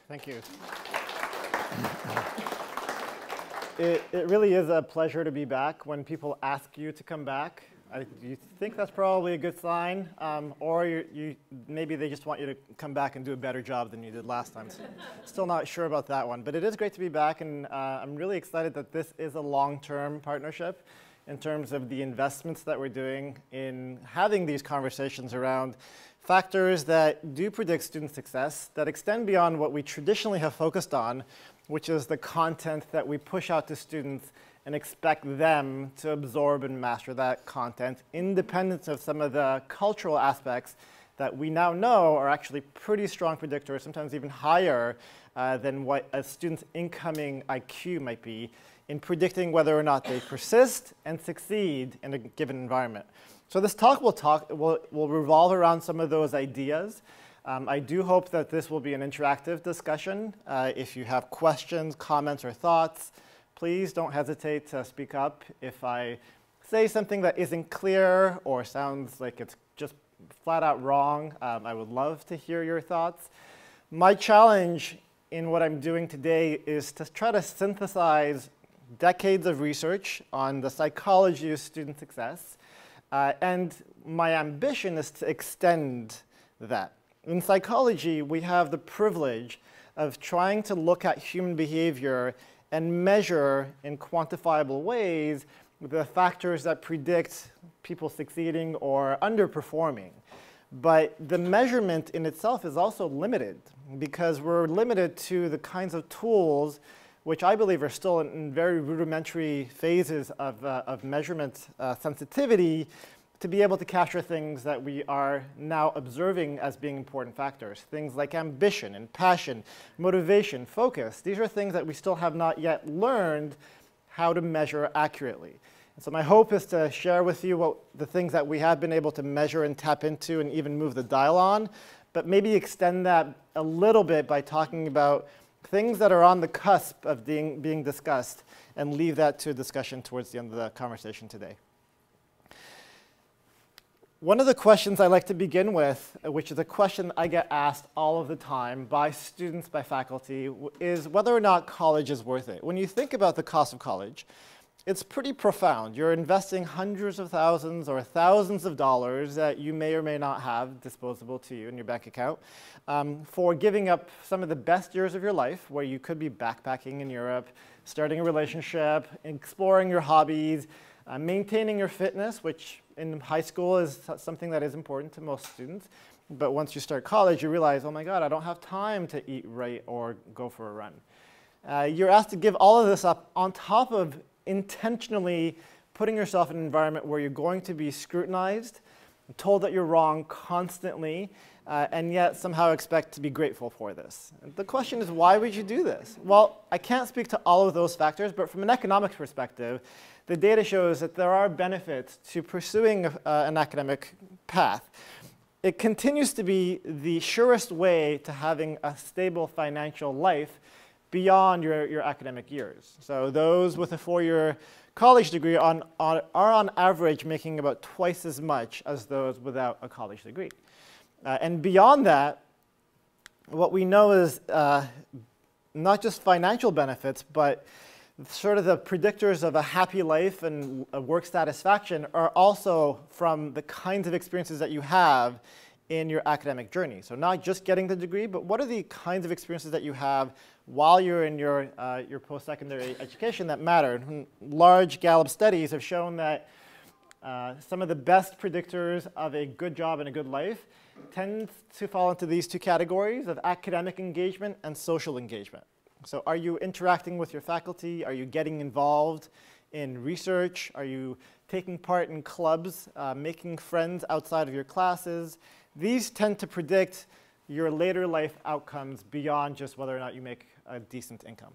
Thank you. It really is a pleasure to be back. When people ask you to come back, you think that's probably a good sign, or maybe they just want you to come back and do a better job than you did last time. So still not sure about that one, but it is great to be back, and I'm really excited that this is a long-term partnership in terms of the investments that we're doing in having these conversations around factors that do predict student success, that extend beyond what we traditionally have focused on, which is the content that we push out to students and expect them to absorb and master that content, independent of some of the cultural aspects that we now know are actually pretty strong predictors, sometimes even higher than what a student's incoming IQ might be in predicting whether or not they persist and succeed in a given environment. So this talk will revolve around some of those ideas. I do hope that this will be an interactive discussion. If you have questions, comments, or thoughts, please don't hesitate to speak up. If I say something that isn't clear or sounds like it's just flat out wrong, I would love to hear your thoughts. My challenge in what I'm doing today is to try to synthesize decades of research on the psychology of student success. And my ambition is to extend that. In psychology, we have the privilege of trying to look at human behavior and measure in quantifiable ways the factors that predict people succeeding or underperforming. But the measurement in itself is also limited because we're limited to the kinds of tools which I believe are still in very rudimentary phases of measurement sensitivity to be able to capture things that we are now observing as being important factors. Things like ambition and passion, motivation, focus. These are things that we still have not yet learned how to measure accurately. And so my hope is to share with you the things that we have been able to measure and tap into and even move the dial on, but maybe extend that a little bit by talking about things that are on the cusp of being discussed and leave that to a discussion towards the end of the conversation today. One of the questions I like to begin with, which is a question I get asked all of the time by students, by faculty, is whether or not college is worth it. When you think about the cost of college, it's pretty profound. You're investing hundreds of thousands or thousands of dollars that you may or may not have disposable to you in your bank account for giving up some of the best years of your life where you could be backpacking in Europe, starting a relationship, exploring your hobbies, maintaining your fitness, which in high school is something that is important to most students. But once you start college, you realize, oh my God, I don't have time to eat right or go for a run. You're asked to give all of this up on top of intentionally putting yourself in an environment where you're going to be scrutinized, told that you're wrong constantly, and yet somehow expect to be grateful for this. The question is, why would you do this? Well, I can't speak to all of those factors, but from an economics perspective, the data shows that there are benefits to pursuing an academic path. It continues to be the surest way to having a stable financial life beyond your academic years. So those with a four-year college degree are on average making about twice as much as those without a college degree. And beyond that, what we know is not just financial benefits, but sort of the predictors of a happy life and a work satisfaction are also from the kinds of experiences that you have in your academic journey. So not just getting the degree, but what are the kinds of experiences that you have while you're in your post-secondary education that matter? Large Gallup studies have shown that some of the best predictors of a good job and a good life tend to fall into these two categories of academic engagement and social engagement. So are you interacting with your faculty? Are you getting involved in research? Are you taking part in clubs, making friends outside of your classes? These tend to predict your later life outcomes beyond just whether or not you make a decent income.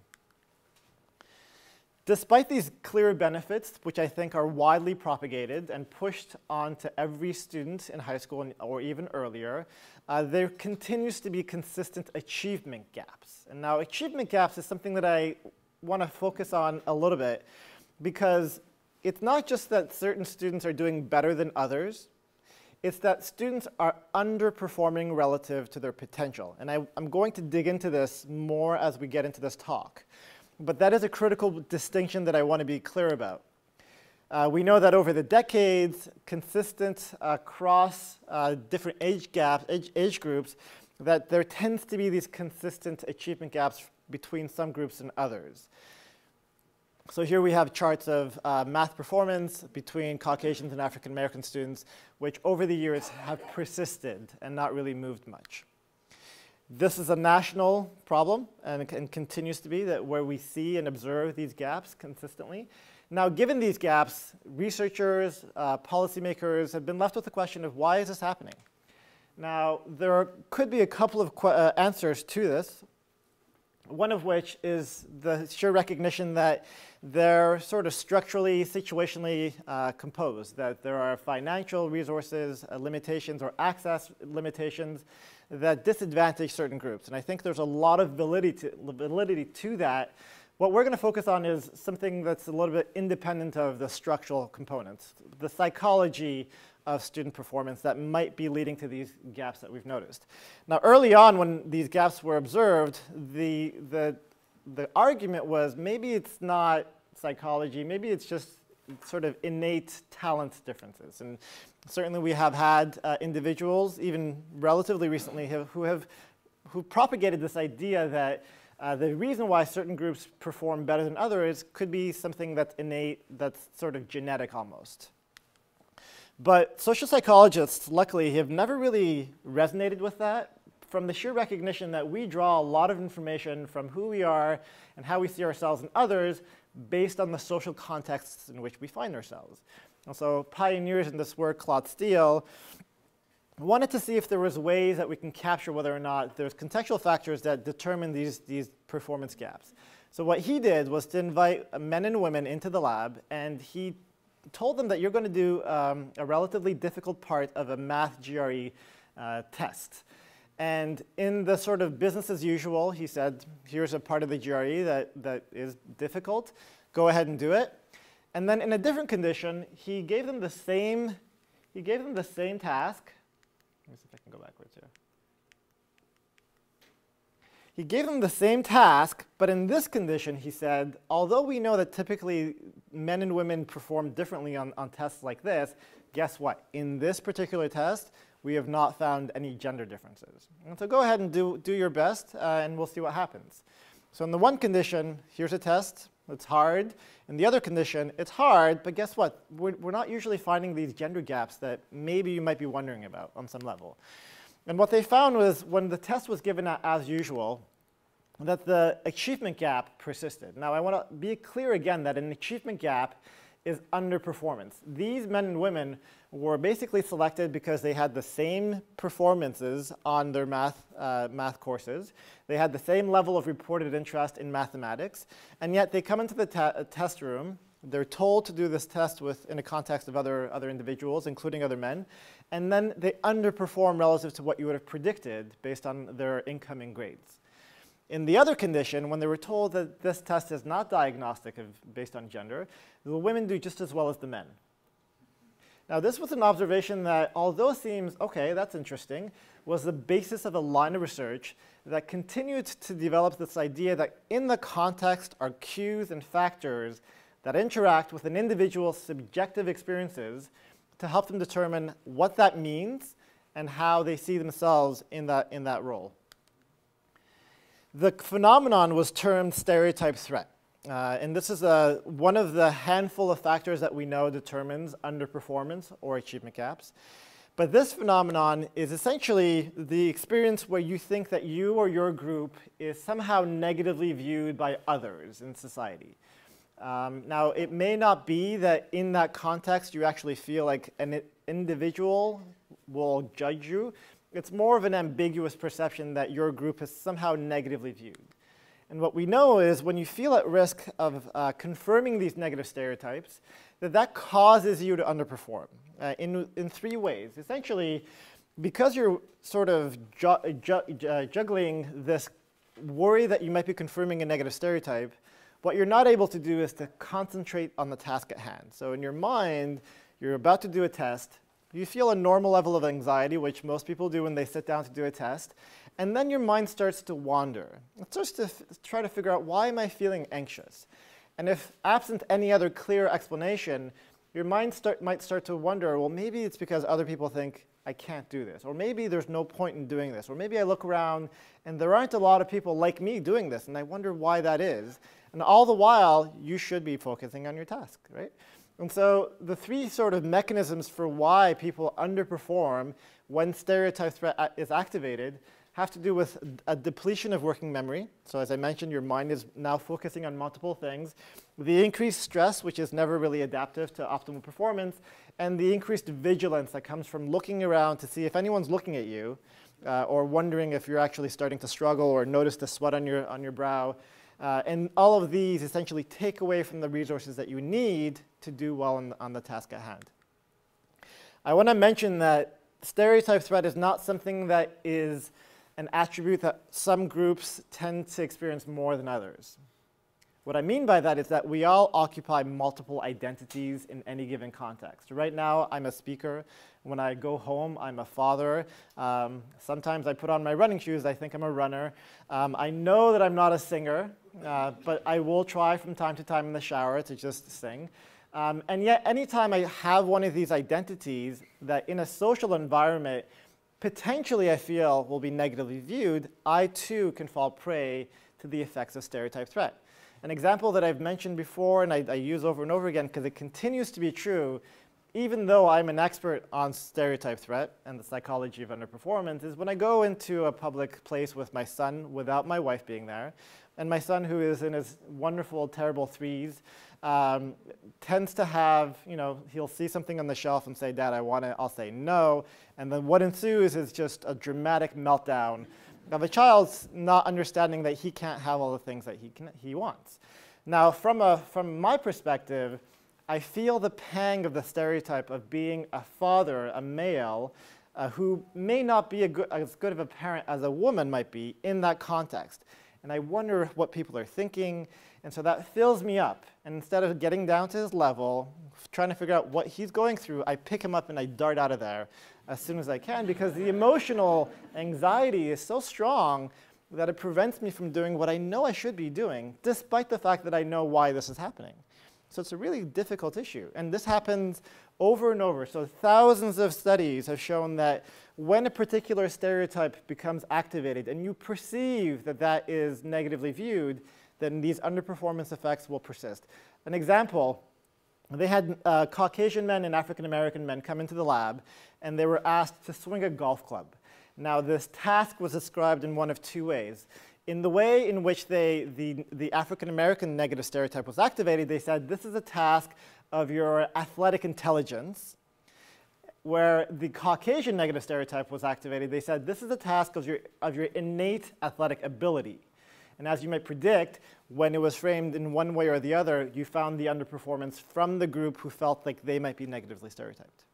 Despite these clear benefits, which I think are widely propagated and pushed onto every student in high school or even earlier, there continues to be consistent achievement gaps. And now achievement gaps is something that I want to focus on a little bit because it's not just that certain students are doing better than others. It's that students are underperforming relative to their potential. And I'm going to dig into this more as we get into this talk. But that is a critical distinction that I want to be clear about. We know that over the decades, consistent across different age groups, that there tends to be these consistent achievement gaps between some groups and others. So here we have charts of math performance between Caucasians and African American students, which over the years have persisted and not really moved much. This is a national problem and continues to be that where we see and observe these gaps consistently. Now, given these gaps, researchers, policymakers have been left with the question of why is this happening? Now, there could be a couple of answers to this, one of which is the sheer recognition that they're sort of structurally, situationally composed, that there are financial resources limitations or access limitations that disadvantage certain groups. And I think there's a lot of validity to that. What we're going to focus on is something that's a little bit independent of the structural components, the psychology of student performance that might be leading to these gaps that we've noticed. Now, early on when these gaps were observed, the argument was maybe it's not psychology, maybe it's just sort of innate talent differences. And certainly we have had individuals, even relatively recently, who propagated this idea that the reason why certain groups perform better than others could be something that's innate, that's sort of genetic almost. But social psychologists, luckily, have never really resonated with that from the sheer recognition that we draw a lot of information from who we are and how we see ourselves and others based on the social contexts in which we find ourselves. And so pioneers in this work, Claude Steele, wanted to see if there was ways that we can capture whether or not there's contextual factors that determine these performance gaps. So what he did was to invite men and women into the lab, and he told them that you're going to do a relatively difficult part of a math GRE test. And in the sort of business as usual, he said, here's a part of the GRE that is difficult. Go ahead and do it. And then in a different condition, he gave them the same task. Let me see if I can go backwards here. He gave them the same task, but in this condition, he said, although we know that typically men and women perform differently on tests like this, guess what? In this particular test, we have not found any gender differences. And so go ahead and do your best, and we'll see what happens. So in the one condition, here's a test. It's hard. In the other condition, it's hard, but guess what? We're not usually finding these gender gaps that maybe you might be wondering about on some level. And what they found was when the test was given as usual, that the achievement gap persisted. Now, I want to be clear again that an achievement gap is underperformance. These men and women were basically selected because they had the same performances on their math courses. They had the same level of reported interest in mathematics, and yet they come into the test room. They're told to do this test in a context of other individuals, including other men, and then they underperform relative to what you would have predicted based on their incoming grades. In the other condition, when they were told that this test is not diagnostic based on gender, the women do just as well as the men. Now, this was an observation that, although seems, okay, that's interesting, was the basis of a line of research that continued to develop this idea that in the context are cues and factors that interact with an individual's subjective experiences to help them determine what that means and how they see themselves in that role. The phenomenon was termed stereotype threat. And this is one of the handful of factors that we know determines underperformance or achievement gaps. But this phenomenon is essentially the experience where you think that you or your group is somehow negatively viewed by others in society. Now, it may not be that in that context you actually feel like an individual will judge you. It's more of an ambiguous perception that your group is somehow negatively viewed. And what we know is when you feel at risk of confirming these negative stereotypes, that causes you to underperform in three ways. Essentially, because you're sort of juggling this worry that you might be confirming a negative stereotype, what you're not able to do is to concentrate on the task at hand. So in your mind, you're about to do a test, You feel a normal level of anxiety, which most people do when they sit down to do a test. And then your mind starts to wander. It starts to try to figure out, why am I feeling anxious? And if absent any other clear explanation, your mind might start to wonder, well, maybe it's because other people think I can't do this. Or maybe there's no point in doing this. Or maybe I look around and there aren't a lot of people like me doing this, and I wonder why that is. And all the while, you should be focusing on your task, right? And so the three sort of mechanisms for why people underperform when stereotype threat is activated have to do with a depletion of working memory. So as I mentioned, your mind is now focusing on multiple things. The increased stress, which is never really adaptive to optimal performance, and the increased vigilance that comes from looking around to see if anyone's looking at you, or wondering if you're actually starting to struggle or notice the sweat on your brow. And all of these essentially take away from the resources that you need to do well on the task at hand. I want to mention that stereotype threat is not something that is an attribute that some groups tend to experience more than others. What I mean by that is that we all occupy multiple identities in any given context. Right now, I'm a speaker. When I go home, I'm a father. Sometimes I put on my running shoes. I think I'm a runner. I know that I'm not a singer, but I will try from time to time in the shower to just sing. And yet, anytime I have one of these identities that in a social environment, potentially I feel will be negatively viewed, I too can fall prey to the effects of stereotype threat. An example that I've mentioned before and I use over and over again because it continues to be true, even though I'm an expert on stereotype threat and the psychology of underperformance, is when I go into a public place with my son without my wife being there, and my son, who is in his wonderful, terrible threes, tends to have, he'll see something on the shelf and say, Dad, I want it. I'll say no. And then what ensues is just a dramatic meltdown of a child not understanding that he can't have all the things that he wants. Now, from my perspective, I feel the pang of the stereotype of being a father, a male, who may not be as good of a parent as a woman might be in that context. And I wonder what people are thinking. And so that fills me up. And instead of getting down to his level, trying to figure out what he's going through, I pick him up and I dart out of there as soon as I can, because the emotional anxiety is so strong that it prevents me from doing what I know I should be doing, despite the fact that I know why this is happening. So it's a really difficult issue. And this happens over and over. So thousands of studies have shown that when a particular stereotype becomes activated and you perceive that that is negatively viewed, then these underperformance effects will persist. An example, they had Caucasian men and African American men come into the lab, and they were asked to swing a golf club. Now, this task was described in one of two ways. In the way in which the African American negative stereotype was activated, they said, this is a task of your athletic intelligence. Where the Caucasian negative stereotype was activated, they said, this is a task of your innate athletic ability. And as you might predict, when it was framed in one way or the other, you found the underperformance from the group who felt like they might be negatively stereotyped.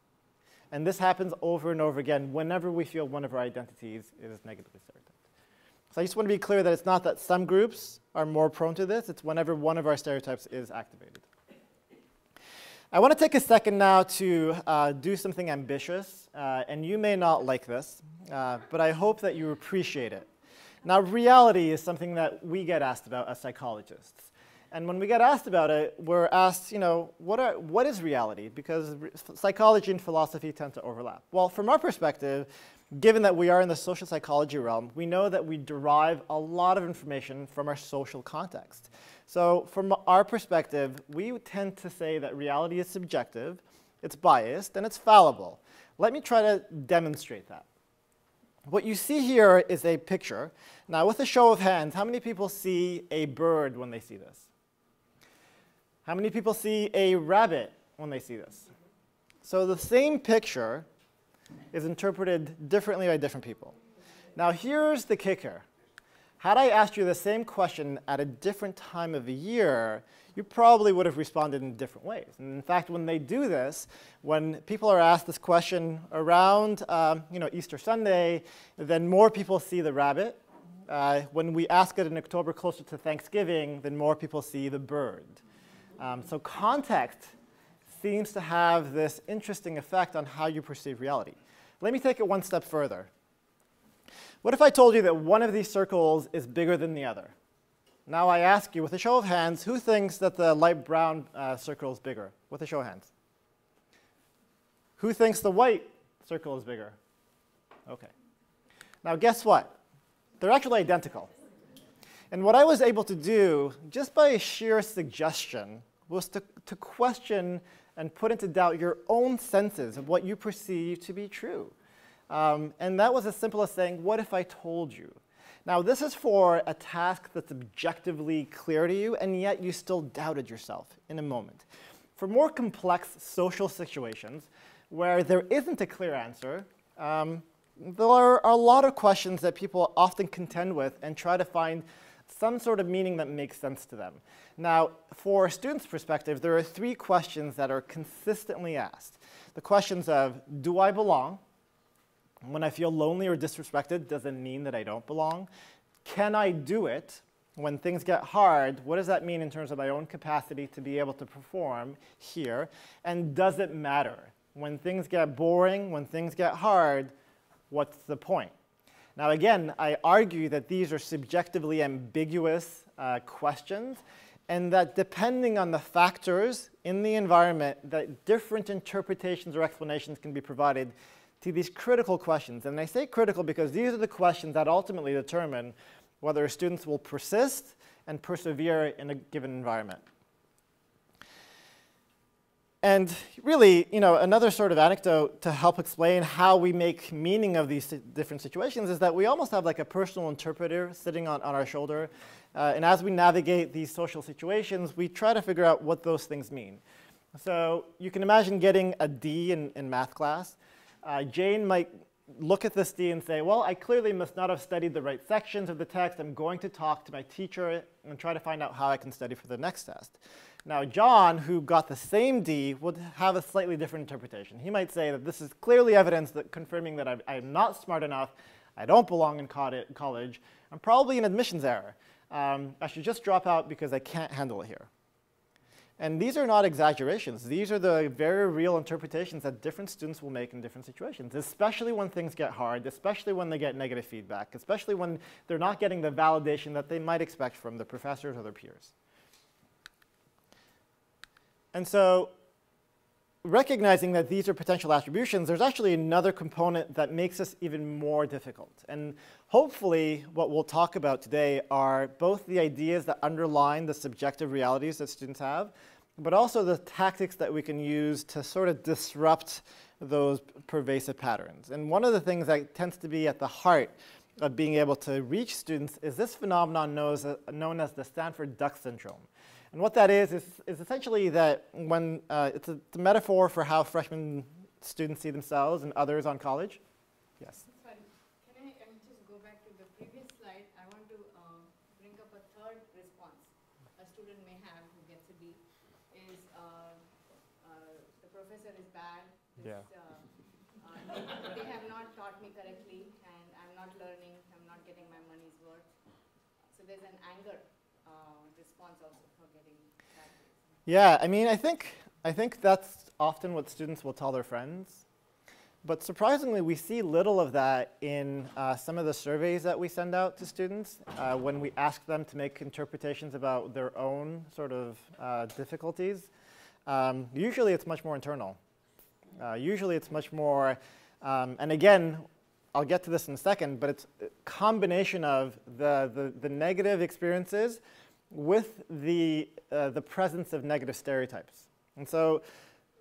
And this happens over and over again whenever we feel one of our identities is negatively stereotyped. So I just want to be clear that it's not that some groups are more prone to this. It's whenever one of our stereotypes is activated. I want to take a second now to do something ambitious. And you may not like this, but I hope that you appreciate it. Now, reality is something that we get asked about as psychologists. And when we get asked about it, we're asked, what is reality? Because psychology and philosophy tend to overlap. Well, from our perspective, given that we are in the social psychology realm, we know that we derive a lot of information from our social context. So from our perspective, we tend to say that reality is subjective, it's biased, and it's fallible. Let me try to demonstrate that. What you see here is a picture. Now, with a show of hands, how many people see a bird when they see this? How many people see a rabbit when they see this? So the same picture is interpreted differently by different people. Now, here's the kicker. Had I asked you the same question at a different time of the year, you probably would have responded in different ways. And in fact, when they do this, when people are asked this question around Easter Sunday, then more people see the rabbit. When we ask it in October closer to Thanksgiving, then more people see the bird. So context seems to have this interesting effect on how you perceive reality. Let me take it one step further. What if I told you that one of these circles is bigger than the other? Now I ask you, with a show of hands, who thinks that the light brown circle is bigger? With a show of hands. Who thinks the white circle is bigger? OK. Now guess what? They're actually identical. And what I was able to do, just by sheer suggestion, was to question and put into doubt your own senses of what you perceive to be true. And that was as simple as saying, what if I told you? Now, this is for a task that's objectively clear to you, and yet you still doubted yourself in a moment. For more complex social situations, where there isn't a clear answer, there are a lot of questions that people often contend with and try to find some sort of meaning that makes sense to them. Now, for a student's perspective, there are 3 questions that are consistently asked. The questions of, do I belong? When I feel lonely or disrespected, does it mean that I don't belong? Can I do it? When things get hard, what does that mean in terms of my own capacity to be able to perform here? And does it matter? When things get boring, when things get hard, what's the point? Now again, I argue that these are subjectively ambiguous questions, and that depending on the factors in the environment, that different interpretations or explanations can be provided to these critical questions. And I say critical because these are the questions that ultimately determine whether students will persist and persevere in a given environment. And really, another sort of anecdote to help explain how we make meaning of these different situations is that we almost have like a personal interpreter sitting on our shoulder. And as we navigate these social situations, we try to figure out what those things mean. So you can imagine getting a D in math class. Jane might look at this D and say, well, I clearly must not have studied the right sections of the text. I'm going to talk to my teacher and try to find out how I can study for the next test. Now, John, who got the same D, would have a slightly different interpretation. He might say that this is clearly evidence that confirming that I'm not smart enough, I don't belong in college, I'm probably an admissions error. I should just drop out because I can't handle it here. And these are not exaggerations. These are the very real interpretations that different students will make in different situations, especially when things get hard, especially when they get negative feedback, especially when they're not getting the validation that they might expect from the professors or their peers. And so recognizing that these are potential attributions, there's actually another component that makes this even more difficult. And hopefully what we'll talk about today are both the ideas that underline the subjective realities that students have, but also the tactics that we can use to sort of disrupt those pervasive patterns. And one of the things that tends to be at the heart of being able to reach students is this phenomenon known as the Stanford duck syndrome. And what that is essentially that when it's a metaphor for how freshman students see themselves and others on college. Yes? Sorry, can I just go back to the previous slide? I want to bring up a third response a student may have who gets a B is the professor is bad. They have not taught me correctly, and I'm not learning. I'm not getting my money's worth. So there's an anger response also for getting that. Yeah, I mean, I think that's often what students will tell their friends. But surprisingly, we see little of that in some of the surveys that we send out to students when we ask them to make interpretations about their own sort of difficulties. Usually it's much more internal. Usually it's much more, and again, I'll get to this in a second, but it's a combination of the negative experiences with the presence of negative stereotypes. And so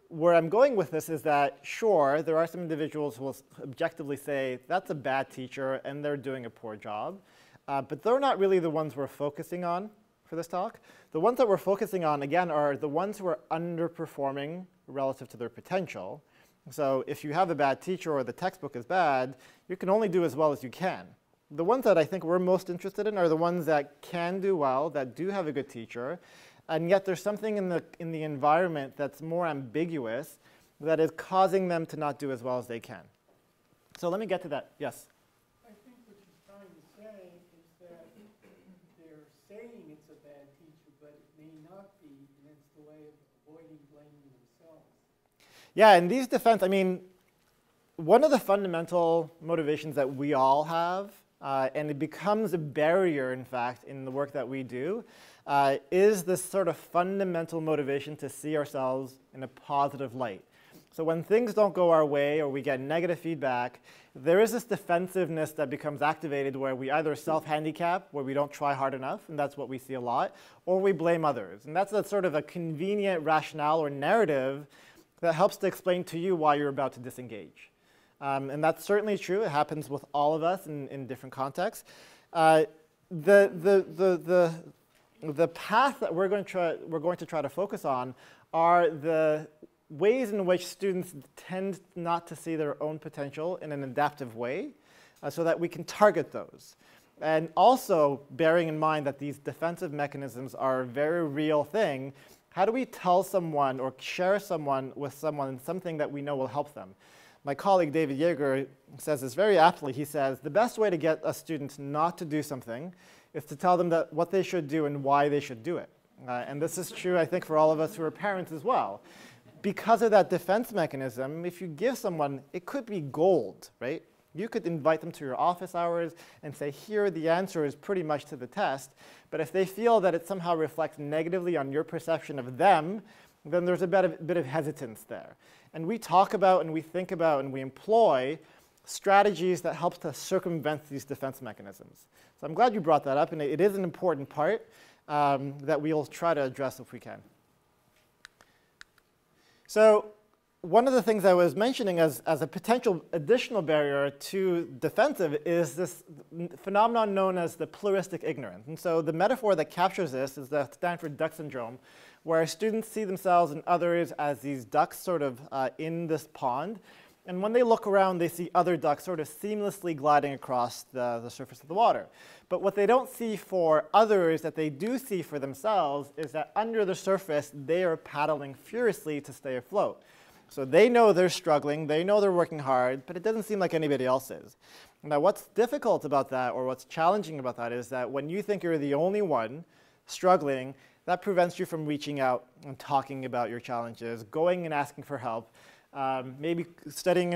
where I'm going with this is that, sure, there are some individuals who will objectively say, that's a bad teacher and they're doing a poor job. But they're not really the ones we're focusing on for this talk. The ones that we're focusing on, again, are the ones who are underperforming relative to their potential. So if you have a bad teacher or the textbook is bad, you can only do as well as you can. The ones that I think we're most interested in are the ones that can do well, that do have a good teacher, and yet there's something in the environment that's more ambiguous that is causing them to not do as well as they can. So let me get to that. Yes? I think what you're trying to say is that they're saying it's a bad teacher, but it may not be, and it's the way of avoiding blaming themselves. Yeah, and these defense, I mean, one of the fundamental motivations that we all have, and it becomes a barrier, in fact, in the work that we do, is this sort of fundamental motivation to see ourselves in a positive light. So when things don't go our way or we get negative feedback, there is this defensiveness that becomes activated where we either self-handicap, where we don't try hard enough, and that's what we see a lot, or we blame others. And that's a sort of a convenient rationale or narrative that helps to explain to you why you're about to disengage. And that's certainly true. It happens with all of us in different contexts. The path that we're going to try to focus on are the ways in which students tend not to see their own potential in an adaptive way, so that we can target those. And also bearing in mind that these defensive mechanisms are a very real thing, how do we tell someone or share someone with someone something that we know will help them? My colleague David Yeager says this very aptly. He says, the best way to get a student not to do something is to tell them that what they should do and why they should do it. And this is true, I think, for all of us who are parents as well. Because of that defense mechanism, if you give someone, it could be gold, right? You could invite them to your office hours and say, here, the answer is pretty much to the test. But if they feel that it somehow reflects negatively on your perception of them, then there's a bit of hesitance there. And we talk about and we think about and we employ strategies that help to circumvent these defense mechanisms. So I'm glad you brought that up, and it is an important part that we'll try to address if we can. So one of the things I was mentioning as a potential additional barrier to defensive is this phenomenon known as the pluralistic ignorance. And so the metaphor that captures this is the Stanford duck syndrome, where students see themselves and others as these ducks sort of in this pond. And when they look around, they see other ducks sort of seamlessly gliding across the surface of the water. But what they don't see for others that they do see for themselves is that under the surface, they are paddling furiously to stay afloat. So they know they're struggling, they know they're working hard, but it doesn't seem like anybody else is. Now, what's difficult about that, or what's challenging about that, is that when you think you're the only one struggling, that prevents you from reaching out and talking about your challenges, going and asking for help, maybe studying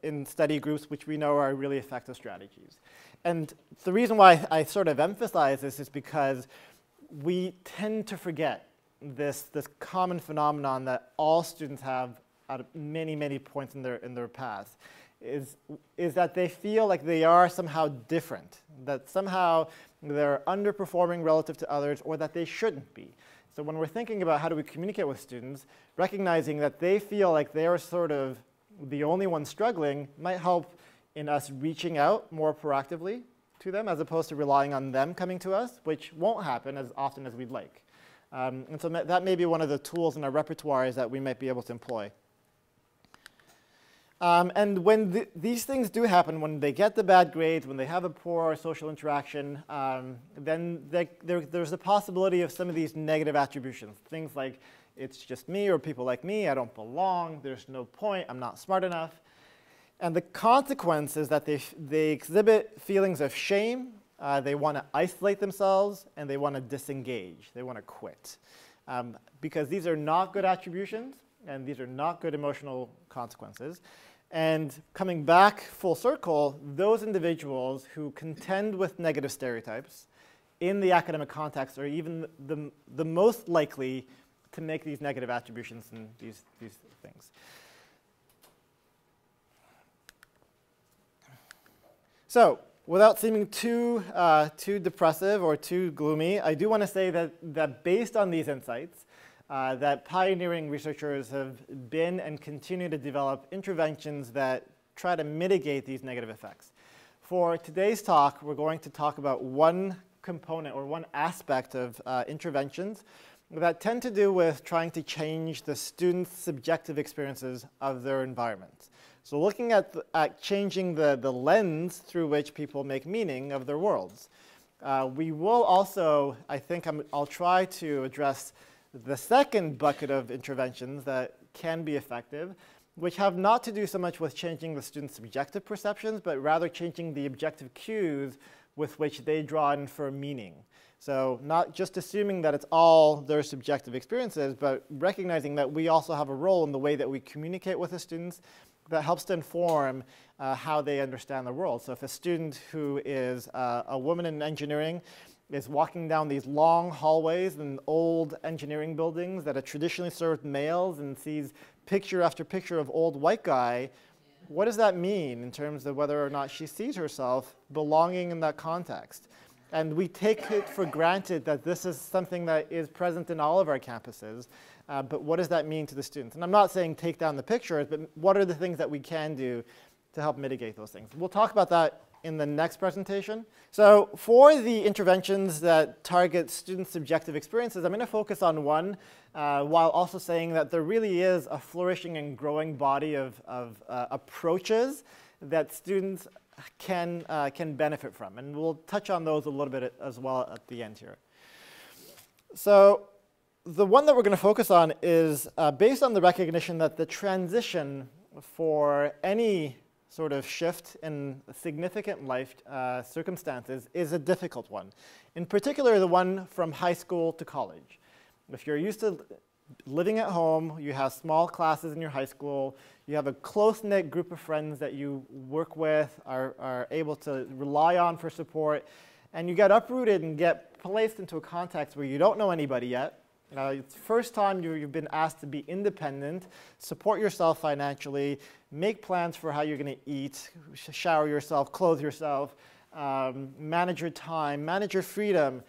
in study groups, which we know are really effective strategies. And the reason why I sort of emphasize this is because we tend to forget this common phenomenon that all students have at many, many points in their paths, is that they feel like they are somehow different, that somehow they're underperforming relative to others, or that they shouldn't be. So when we're thinking about how do we communicate with students, recognizing that they feel like they're sort of the only one struggling might help in us reaching out more proactively to them, as opposed to relying on them coming to us, which won't happen as often as we'd like. And so that may be one of the tools in our repertoires that we might be able to employ. And when these things do happen, when they get the bad grades, when they have a poor social interaction, then there's a possibility of some of these negative attributions. Things like, it's just me or people like me, I don't belong, there's no point, I'm not smart enough. And the consequence is that they exhibit feelings of shame, they want to isolate themselves, and they want to disengage, they want to quit. Because these are not good attributions, and these are not good emotional consequences. And coming back full circle, those individuals who contend with negative stereotypes in the academic context are even the most likely to make these negative attributions and these things. So, without seeming too depressive or too gloomy, I do want to say that based on these insights, that pioneering researchers have been and continue to develop interventions that try to mitigate these negative effects. For today's talk, we're going to talk about one component or one aspect of interventions that tend to do with trying to change the students' subjective experiences of their environment. So looking at changing the lens through which people make meaning of their worlds. We will also, I think I'll try to address the second bucket of interventions that can be effective, which have not to do so much with changing the students' subjective perceptions, but rather changing the objective cues with which they draw and infer meaning. So not just assuming that it's all their subjective experiences, but recognizing that we also have a role in the way that we communicate with the students that helps to inform how they understand the world. So if a student who is a woman in engineering is walking down these long hallways in old engineering buildings that have traditionally served males and sees picture after picture of old white guy, what does that mean in terms of whether or not she sees herself belonging in that context? And we take it for granted that this is something that is present in all of our campuses, but what does that mean to the students? And I'm not saying take down the pictures, but what are the things that we can do to help mitigate those things? We'll talk about that in the next presentation. So for the interventions that target student subjective experiences, I'm going to focus on one, while also saying that there really is a flourishing and growing body of approaches that students can benefit from. And we'll touch on those a little bit as well at the end here. So the one that we're going to focus on is based on the recognition that the transition for any sort of shift in significant life circumstances is a difficult one. In particular, the one from high school to college. If you're used to living at home, you have small classes in your high school, you have a close-knit group of friends that you work with, are able to rely on for support, and you get uprooted and get placed into a context where you don't know anybody yet. It's the first time you've been asked to be independent, support yourself financially, make plans for how you're going to eat, shower yourself, clothe yourself, manage your time, manage your freedom,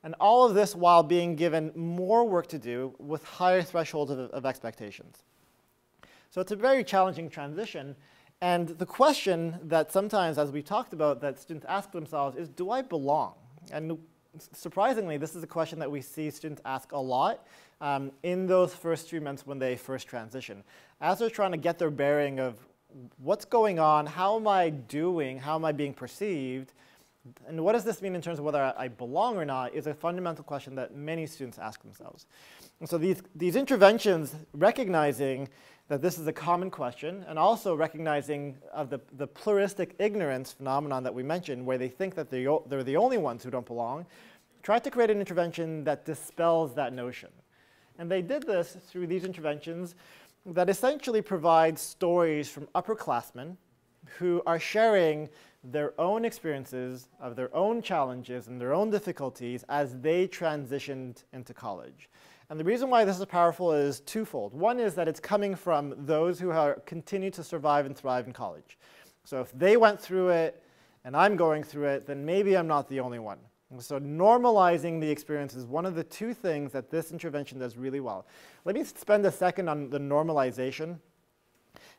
and all of this while being given more work to do with higher thresholds of expectations. So it's a very challenging transition. And the question that sometimes, as we talked about, that students ask themselves is, do I belong? And surprisingly, this is a question that we see students ask a lot in those first 3 months when they first transition. As they're trying to get their bearing of what's going on, how am I doing, how am I being perceived, and what does this mean in terms of whether I belong or not is a fundamental question that many students ask themselves. And so these interventions, recognizing that this is a common question, and also recognizing the pluralistic ignorance phenomenon that we mentioned, where they think that they're the only ones who don't belong, try to create an intervention that dispels that notion. And they did this through these interventions that essentially provide stories from upperclassmen who are sharing their own experiences of their own challenges and their own difficulties as they transitioned into college. And the reason why this is powerful is twofold. One is that it's coming from those who continue to survive and thrive in college. So if they went through it and I'm going through it, then maybe I'm not the only one. And so normalizing the experience is one of the two things that this intervention does really well. Let me spend a second on the normalization.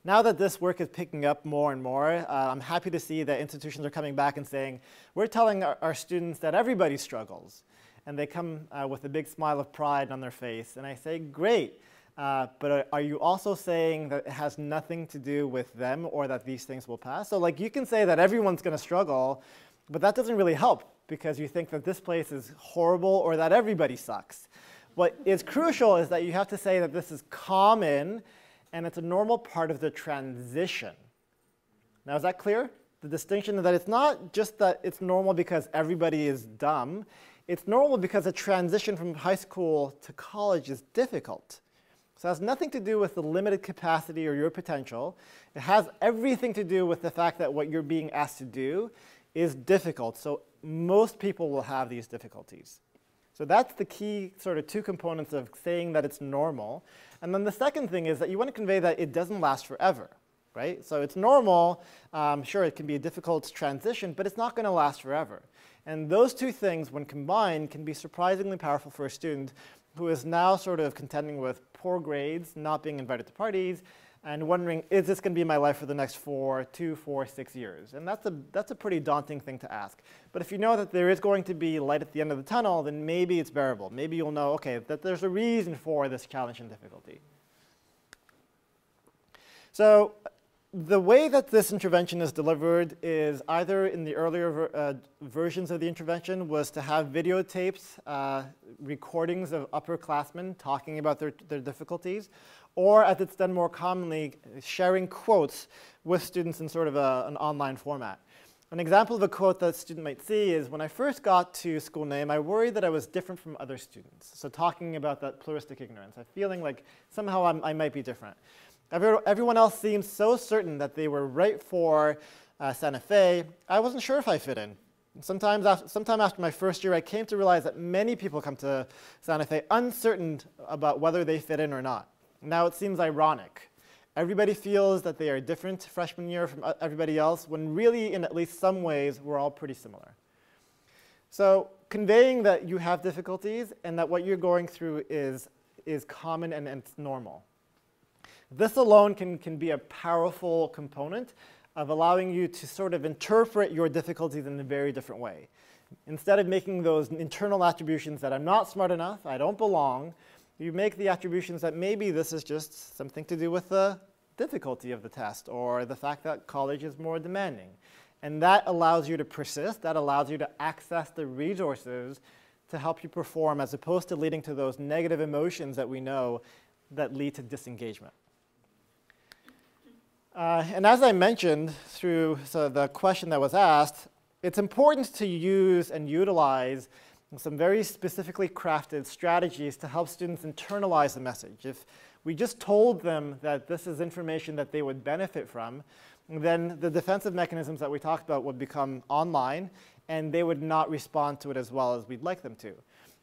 Now that this work is picking up more and more, I'm happy to see that institutions are coming back and saying, we're telling our students that everybody struggles. And they come with a big smile of pride on their face. And I say, great, but are you also saying that it has nothing to do with them or that these things will pass? So like you can say that everyone's going to struggle, but that doesn't really help because you think that this place is horrible or that everybody sucks. What is crucial is that you have to say that this is common and it's a normal part of the transition. Now, is that clear? The distinction that it's not just that it's normal because everybody is dumb. It's normal because a transition from high school to college is difficult. So it has nothing to do with the limited capacity or your potential. It has everything to do with the fact that what you're being asked to do is difficult. So most people will have these difficulties. So that's the key sort of two components of saying that it's normal. And then the second thing is that you want to convey that it doesn't last forever, right? So it's normal. Sure, it can be a difficult transition, but it's not going to last forever. And those two things, when combined, can be surprisingly powerful for a student who is now sort of contending with poor grades, not being invited to parties, and wondering, is this going to be my life for the next 2, 4, 6 years? And that's a pretty daunting thing to ask. But if you know that there is going to be light at the end of the tunnel, then maybe it's bearable. Maybe you'll know, okay, that there's a reason for this challenge and difficulty. So the way that this intervention is delivered is either in the earlier versions of the intervention was to have videotapes, recordings of upperclassmen talking about their difficulties, or as it's done more commonly, sharing quotes with students in sort of an online format. An example of a quote that a student might see is, when I first got to school name, I worried that I was different from other students. So talking about that pluralistic ignorance, I'm feeling like somehow I might be different. Everyone else seemed so certain that they were right for Santa Fe. I wasn't sure if I fit in. Sometime after my first year, I came to realize that many people come to Santa Fe uncertain about whether they fit in or not. Now it seems ironic. Everybody feels that they are different freshman year from everybody else, when really, in at least some ways, we're all pretty similar. So conveying that you have difficulties and that what you're going through is common and it's normal. This alone can be a powerful component of allowing you to sort of interpret your difficulties in a very different way. Instead of making those internal attributions that I'm not smart enough, I don't belong, you make the attributions that maybe this is just something to do with the difficulty of the test or the fact that college is more demanding. And that allows you to persist, that allows you to access the resources to help you perform, as opposed to leading to those negative emotions that we know that lead to disengagement. And as I mentioned through the question that was asked, it's important to use and utilize some very specifically crafted strategies to help students internalize the message. If we just told them that this is information that they would benefit from, then the defensive mechanisms that we talked about would become online, and they would not respond to it as well as we'd like them to.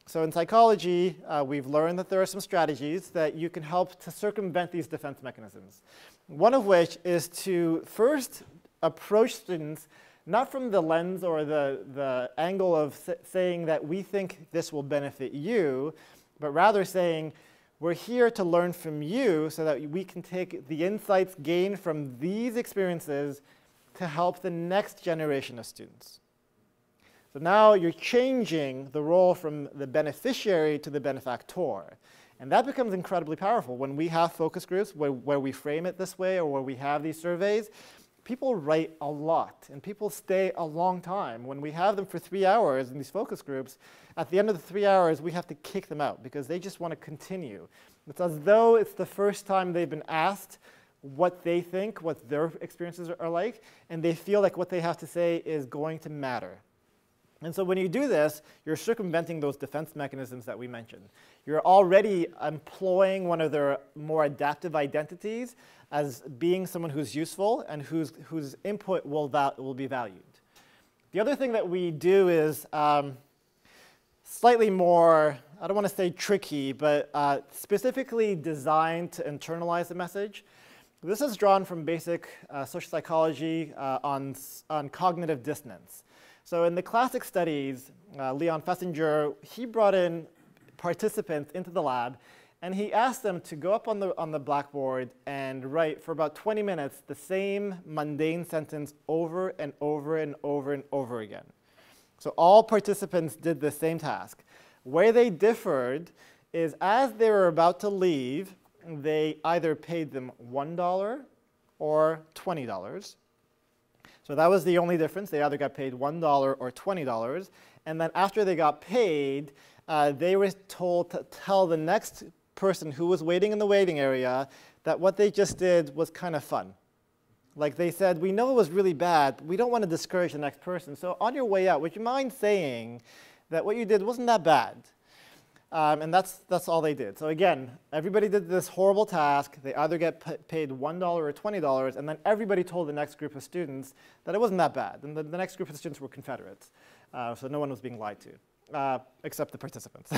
So in psychology, we've learned that there are some strategies that you can help to circumvent these defense mechanisms. One of which is to first approach students not from the lens or the angle of saying that we think this will benefit you, but rather saying, we're here to learn from you so that we can take the insights gained from these experiences to help the next generation of students. So now you're changing the role from the beneficiary to the benefactor. And that becomes incredibly powerful when we have focus groups where we frame it this way, or where we have these surveys. People write a lot, and people stay a long time. When we have them for 3 hours in these focus groups, at the end of the 3 hours, we have to kick them out because they just want to continue. It's as though it's the first time they've been asked what they think, what their experiences are like, and they feel like what they have to say is going to matter. And so when you do this, you're circumventing those defense mechanisms that we mentioned. You're already employing one of their more adaptive identities as being someone who's useful and whose input will be valued. The other thing that we do is slightly more, I don't want to say tricky, but specifically designed to internalize the message. This is drawn from basic social psychology on cognitive dissonance. So in the classic studies, Leon Fessinger, he brought in participants into the lab, and he asked them to go up on the blackboard and write for about 20 minutes the same mundane sentence over and over and over and over again. So all participants did the same task. Where they differed is as they were about to leave, they either paid them $1 or $20. So that was the only difference. They either got paid $1 or $20. And then after they got paid, they were told to tell the next person who was waiting in the waiting area that what they just did was kind of fun. Like they said, we know it was really bad, but we don't want to discourage the next person. So on your way out, would you mind saying that what you did wasn't that bad? And that's all they did. So again, everybody did this horrible task. They either get paid $1 or $20, and then everybody told the next group of students that it wasn't that bad. And the next group of students were Confederates. So no one was being lied to, except the participants.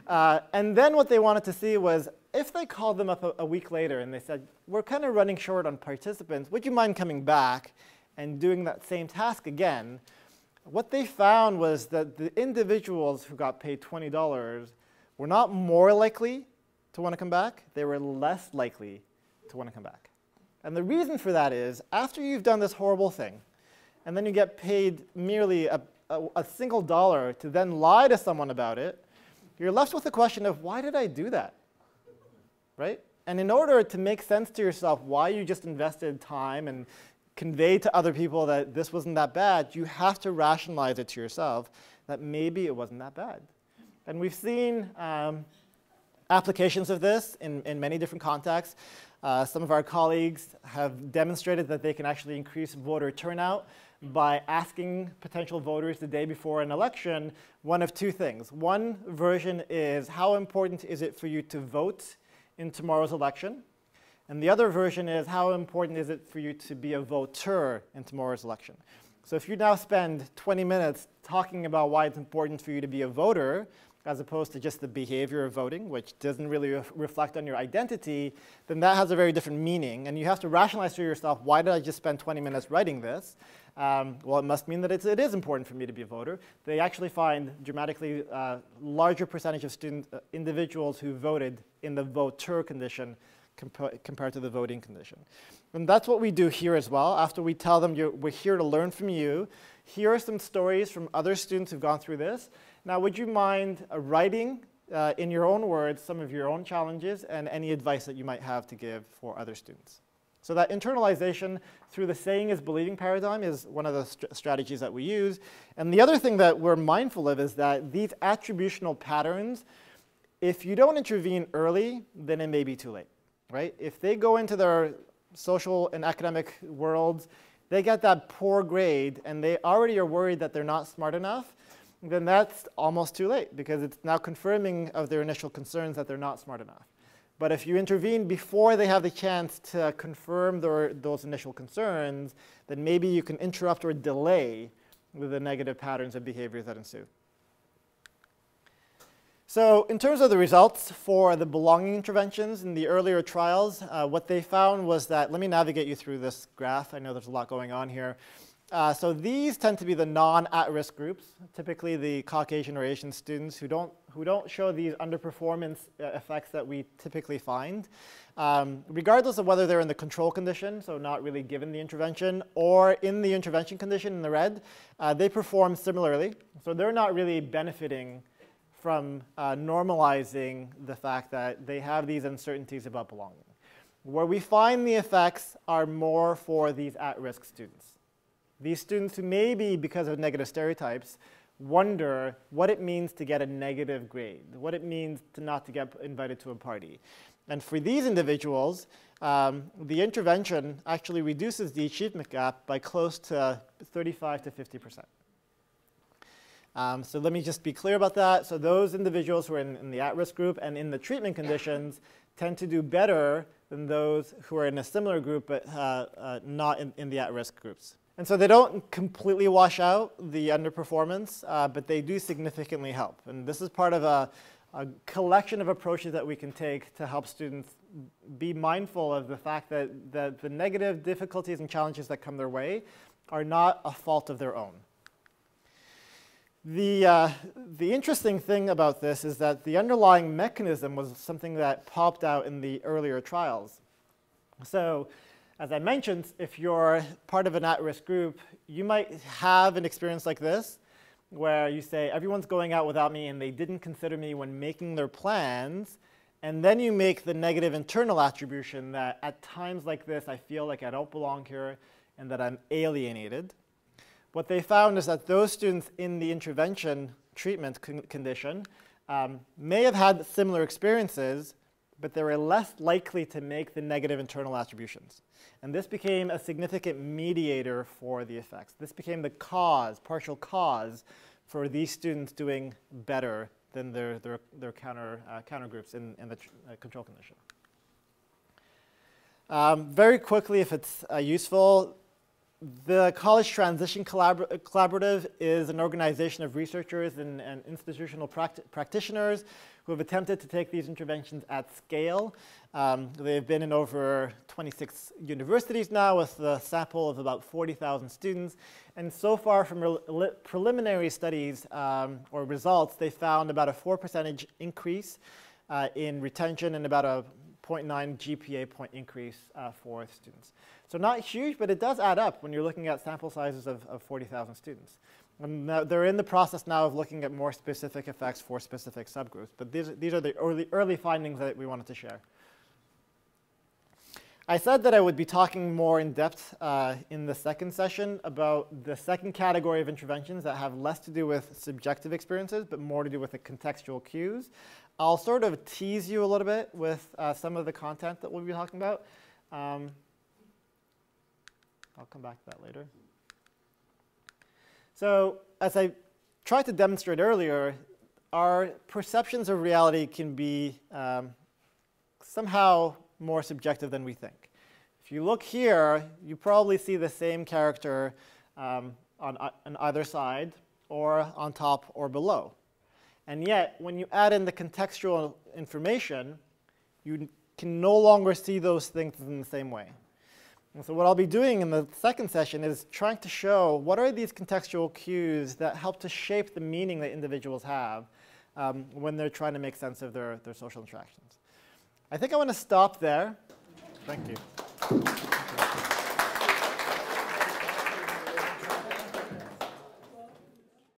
And then what they wanted to see was, if they called them up a week later and they said, we're kind of running short on participants, would you mind coming back and doing that same task again? What they found was that the individuals who got paid $20 were not more likely to want to come back. They were less likely to want to come back. And the reason for that is, after you've done this horrible thing, and then you get paid merely a single dollar to then lie to someone about it, you're left with the question of, why did I do that? Right? And in order to make sense to yourself why you just invested time and conveyed to other people that this wasn't that bad, you have to rationalize it to yourself that maybe it wasn't that bad. And we've seen applications of this in many different contexts. Some of our colleagues have demonstrated that they can actually increase voter turnout by asking potential voters the day before an election one of two things. One version is, how important is it for you to vote in tomorrow's election? And the other version is, how important is it for you to be a voter in tomorrow's election? So if you now spend 20 minutes talking about why it's important for you to be a voter, as opposed to just the behavior of voting, which doesn't really reflect on your identity, then that has a very different meaning. And you have to rationalize to yourself, why did I just spend 20 minutes writing this? Well, it must mean that it is important for me to be a voter. They actually find dramatically larger percentage of individuals who voted in the voter condition compared to the voting condition. And that's what we do here as well. After we tell them, we're here to learn from you, here are some stories from other students who've gone through this. Now, would you mind writing in your own words some of your own challenges and any advice that you might have to give for other students? So that internalization through the saying is believing paradigm is one of the strategies that we use. And the other thing that we're mindful of is that these attributional patterns, if you don't intervene early, then it may be too late, right? If they go into their social and academic worlds, they get that poor grade, and they already are worried that they're not smart enough, then that's almost too late, because it's now confirming of their initial concerns that they're not smart enough. But if you intervene before they have the chance to confirm those initial concerns, then maybe you can interrupt or delay the negative patterns of behaviors that ensue. So in terms of the results for the belonging interventions in the earlier trials, what they found was that, let me navigate you through this graph. I know there's a lot going on here. So these tend to be the non-at-risk groups, typically the Caucasian or Asian students who don't show these underperformance effects that we typically find. Regardless of whether they're in the control condition, so not really given the intervention, or in the intervention condition in the red, they perform similarly. So they're not really benefiting from normalizing the fact that they have these uncertainties about belonging. Where we find the effects are more for these at-risk students. These students who maybe, because of negative stereotypes, wonder what it means to get a negative grade, what it means to not to get invited to a party. And for these individuals, the intervention actually reduces the achievement gap by close to 35 to 50%. So let me just be clear about that. So those individuals who are in the at-risk group and in the treatment conditions tend to do better than those who are in a similar group but not in the at-risk groups. And so they don't completely wash out the underperformance, but they do significantly help. And this is part of a collection of approaches that we can take to help students be mindful of the fact that the negative difficulties and challenges that come their way are not a fault of their own. The interesting thing about this is that the underlying mechanism was something that popped out in the earlier trials. So, as I mentioned, if you're part of an at-risk group, you might have an experience like this, where you say, everyone's going out without me and they didn't consider me when making their plans, and then you make the negative internal attribution that at times like this, I feel like I don't belong here and that I'm alienated. What they found is that those students in the intervention treatment condition may have had similar experiences, but they were less likely to make the negative internal attributions. And this became a significant mediator for the effects. This became the cause, partial cause, for these students doing better than their counter groups in the control condition. Very quickly, if it's useful, the College Transition Collaborative is an organization of researchers and institutional practitioners who have attempted to take these interventions at scale. They've been in over 26 universities now with a sample of about 40,000 students. And so far from preliminary studies or results, they found about a 4% increase in retention and about a 0.9 GPA point increase for students. So not huge, but it does add up when you're looking at sample sizes of 40,000 students. And now they're in the process now of looking at more specific effects for specific subgroups. But these are the early findings that we wanted to share. I said that I would be talking more in depth in the second session about the second category of interventions that have less to do with subjective experiences, but more to do with the contextual cues. I'll sort of tease you a little bit with some of the content that we'll be talking about. I'll come back to that later. So as I tried to demonstrate earlier, our perceptions of reality can be somehow more subjective than we think. If you look here, you probably see the same character on either side, or on top or below. And yet, when you add in the contextual information, you can no longer see those things in the same way. And so what I'll be doing in the second session is trying to show what are these contextual cues that help to shape the meaning that individuals have when they're trying to make sense of their social interactions. I think I want to stop there. Thank you.